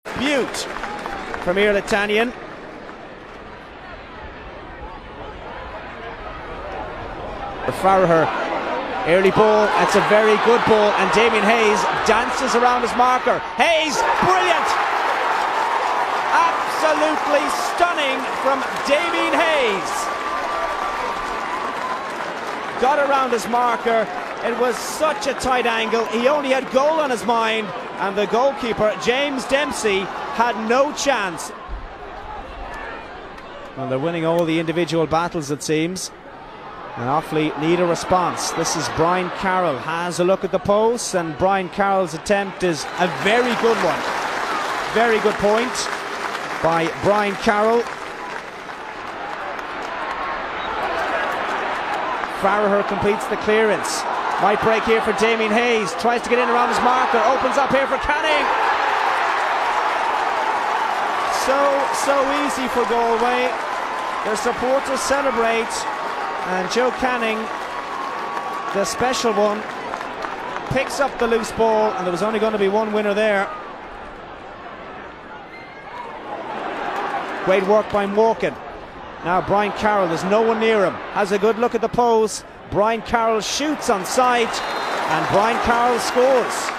Butte from Irlitanian. Farragher, early ball, that's a very good ball, and Damien Hayes dances around his marker. Hayes, brilliant! Absolutely stunning from Damien Hayes. Got around his marker. It was such a tight angle. He only had goal on his mind, and the goalkeeper, James Dempsey, had no chance. Well, they're winning all the individual battles, it seems. And Offaly need a response. This is Brian Carroll, has a look at the post, and Brian Carroll's attempt is a very good one. Very good point by Brian Carroll. Farragher completes the clearance. Might break here for Damien Hayes. Tries to get in around his marker. Opens up here for Canning. So easy for Galway. Their supporters celebrate. And Joe Canning, the special one, picks up the loose ball, and there was only going to be one winner there. Great work by Morgan. Now Brian Carroll, there's no one near him, has a good look at the pose. Brian Carroll shoots on sight, and Brian Carroll scores.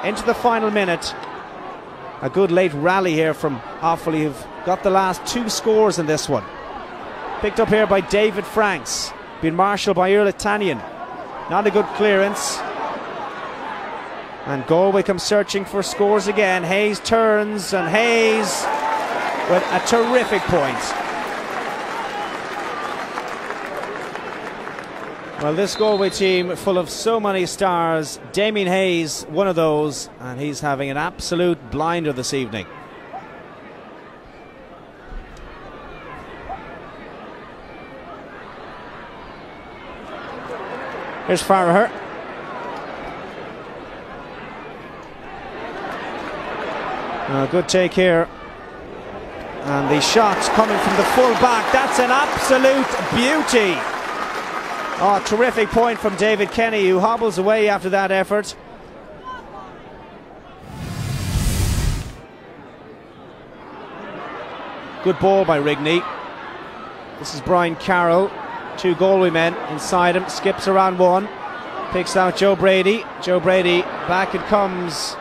Into the final minute. A good late rally here from Offaly, who've got the last two scores in this one. Picked up here by David Franks, being marshalled by Irlitanian. Not a good clearance. And Galway comes searching for scores again. Hayes turns, and Hayes with a terrific point. Well, this Galway team full of so many stars. Damien Hayes, one of those, and he's having an absolute blinder this evening. Here's Farragher. Good take here. And the shot's coming from the full back. That's an absolute beauty. Oh, terrific point from David Kenny, who hobbles away after that effort. Good ball by Rigney. This is Brian Carroll. Two Galway men inside him. Skips around one. Picks out Joe Brady. Joe Brady, back it comes.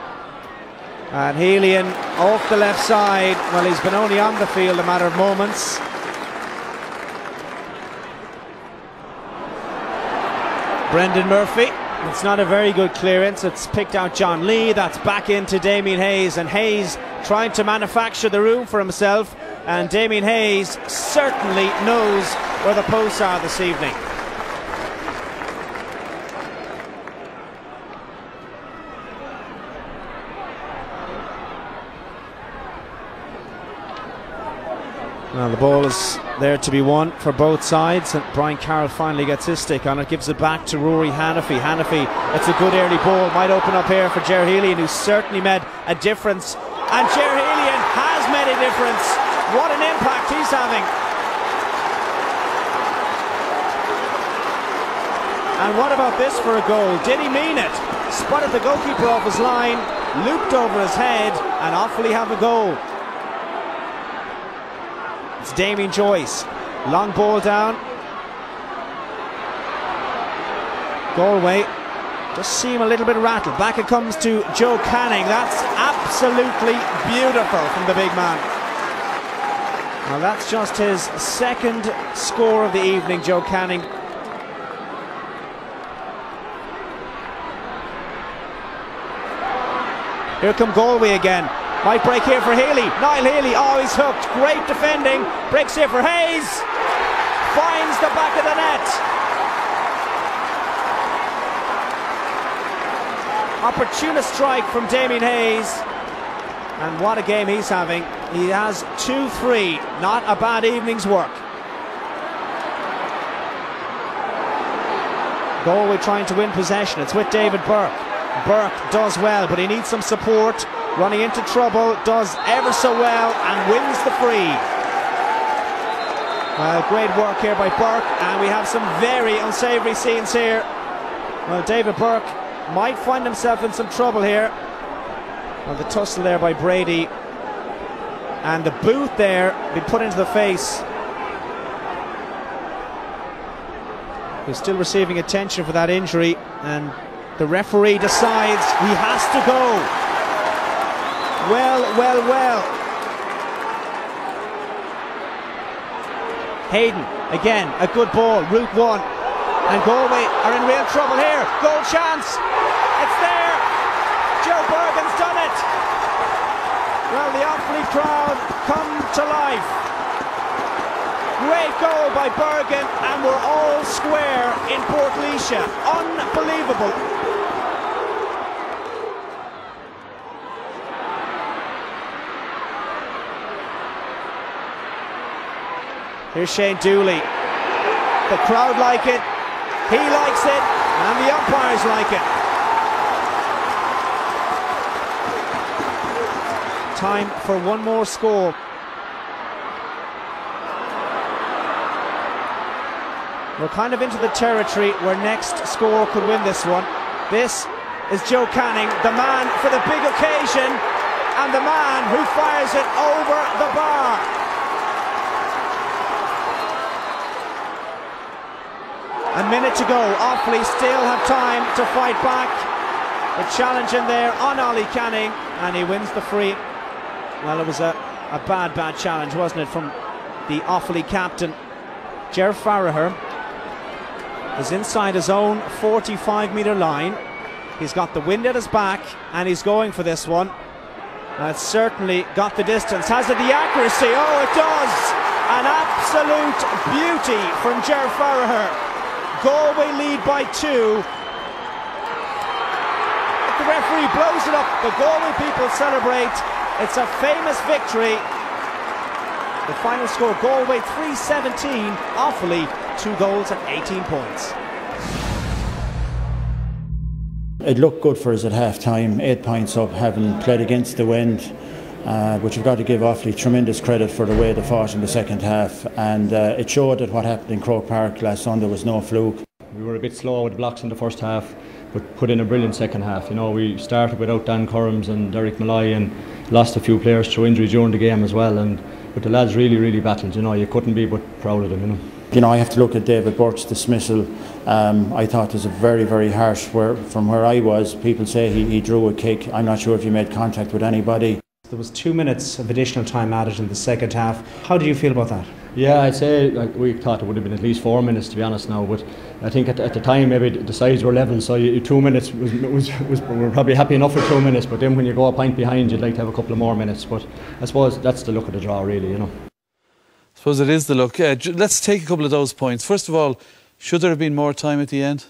And Helian off the left side. Well, he's been only on the field a matter of moments. Brendan Murphy, it's not a very good clearance. It's picked out John Lee. That's back into Damien Hayes, and Hayes trying to manufacture the room for himself, and Damien Hayes certainly knows where the posts are this evening. Well, the ball is there to be won for both sides, and Brian Carroll finally gets his stick on it, gives it back to Rory Hannafy. Hannafy, it's a good early ball, might open up here for Ger Helian, who certainly made a difference, and Ger Helian has made a difference. What an impact he's having. And what about this for a goal? Did he mean it? Spotted the goalkeeper off his line, looped over his head, and Offaly have a goal. It's Damien Joyce, long ball down. Galway just seem a little bit rattled. Back it comes to Joe Canning. That's absolutely beautiful from the big man. Well, that's just his second score of the evening, Joe Canning. Here come Galway again. Might break here for Healy. Niall Healy, oh, he's hooked. Great defending. Breaks here for Hayes. Finds the back of the net. Opportunist strike from Damien Hayes. And what a game he's having. He has 2-3. Not a bad evening's work. Galway trying to win possession. It's with David Burke. Burke does well, but he needs some support. Running into trouble, does ever so well, and wins the free. Well, great work here by Burke, and we have some very unsavoury scenes here. Well, David Burke might find himself in some trouble here. Well, the tussle there by Brady, and the boot there been put into the face. He's still receiving attention for that injury, and the referee decides he has to go. Well. Hayden, again, a good ball, route one. And Galway are in real trouble here. Goal chance. It's there. Joe Bergen's done it. Well, the Offaly crowd come to life. Great goal by Bergen, and we're all square in Portlaoise. Unbelievable. Here's Shane Dooley. The crowd like it, he likes it, and the umpires like it. Time for one more score. We're kind of into the territory where next score could win this one. This is Joe Canning, the man for the big occasion, and the man who fires it over the bar. A minute to go. Offaly still have time to fight back. The challenge in there on Ollie Canning, and he wins the free. Well, it was a bad challenge, wasn't it, from the Offaly captain. Ger Farragher is inside his own 45-metre line. He's got the wind at his back, and he's going for this one. It's certainly got the distance. Has it the accuracy? Oh, it does! An absolute beauty from Ger Farragher. Galway lead by 2. The referee blows it up. The Galway people celebrate. It's a famous victory. The final score, Galway 3-17, Offaly 2 goals and 18 points. It looked good for us at half time, 8 points up, having played against the wind. But you've got to give Offaly tremendous credit for the way they fought in the second half, and it showed that what happened in Croke Park last Sunday was no fluke. We were a bit slow with the blocks in the first half, but put in a brilliant second half. You know, we started without Dan Currams and Derek Malloy, and lost a few players through injury during the game as well. But the lads really battled. You know, you couldn't be but proud of them. You know. You know, I have to look at David Burke's dismissal. I thought it was a very harsh. From where I was, people say he drew a kick. I'm not sure if he made contact with anybody. There was 2 minutes of additional time added in the second half. How do you feel about that? Yeah, I'd say we thought it would have been at least 4 minutes, to be honest now. But I think at the time maybe the sides were level, so 2 minutes we're probably happy enough with 2 minutes. But then when you go a point behind, you'd like to have a couple of more minutes. But I suppose that's the look of the draw, really. You know. I suppose it is the look. Let's take a couple of those points. First of all, should there have been more time at the end?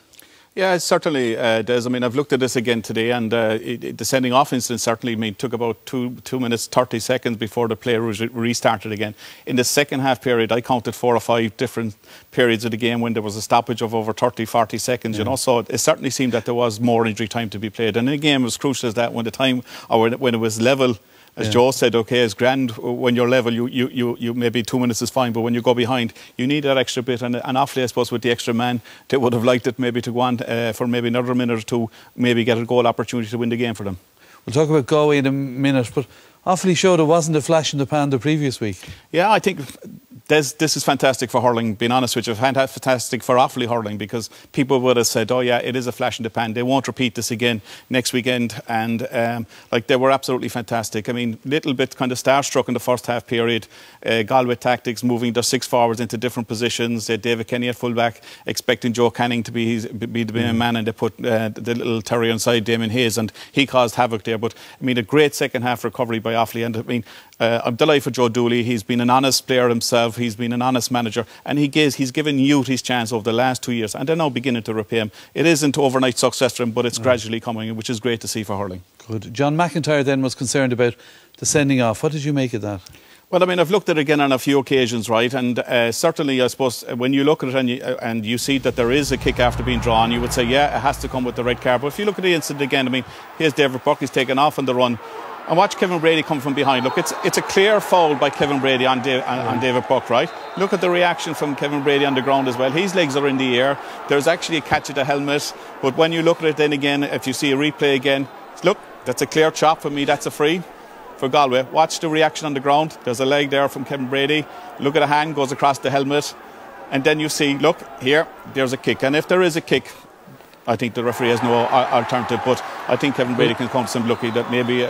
Yeah, it certainly does. I mean, I've looked at this again today, and the sending off incident certainly took about 2 minutes 30 seconds before the play restarted again. In the second half period, I counted 4 or 5 different periods of the game when there was a stoppage of over 30-40 seconds. Yeah. You know, so it certainly seemed that there was more injury time to be played. And in a game as crucial as that, when the time or when it was level. As Joe said, okay, it's grand when you're level, you maybe 2 minutes is fine, but when you go behind, you need that extra bit. And Offaly, I suppose, with the extra man, they would have liked it maybe to go on for maybe another minute or two, maybe get a goal opportunity to win the game for them. We'll talk about Galway in a minute, but Offaly showed it wasn't a flash in the pan the previous week. Yeah, I think this is fantastic for hurling, being honest with you. Fantastic for Offaly hurling, because people would have said, oh yeah, it is a flash in the pan. They won't repeat this again next weekend. And like, they were absolutely fantastic. I mean, little bit kind of starstruck in the first half period. Galway tactics, moving their 6 forwards into different positions. David Kenny at fullback, expecting Joe Canning to be the main man, and they put the little terrier inside Damien Hayes, and he caused havoc there. But I mean, a great second half recovery by Offaly. And I mean, I'm delighted for Joe Dooley. He's been an honest player himself. He's been an honest manager, and he's given youth his chance over the last 2 years, and they're now beginning to repay him. It isn't overnight success for him, but it's gradually coming, which is great to see for hurling. Good. John McIntyre then was concerned about the sending off. What did you make of that? Well, I mean, I've looked at it again on a few occasions, right? And certainly, I suppose, when you look at it and you see that there is a kick after being drawn, you would say, yeah, it has to come with the red card. But if you look at the incident again, I mean, here's David Burke, he's taken off on the run. And watch Kevin Brady come from behind. Look, it's a clear foul by Kevin Brady on David Buck, right? Look at the reaction from Kevin Brady on the ground as well. His legs are in the air. There's actually a catch at the helmet. But when you look at it then again, if you see a replay again, look, that's a clear chop for me. That's a free for Galway. Watch the reaction on the ground. There's a leg there from Kevin Brady. Look at a hand goes across the helmet. And then you see, look, here, there's a kick. And if there is a kick, I think the referee has no alternative, but I think Kevin Brady can come to some lucky that maybe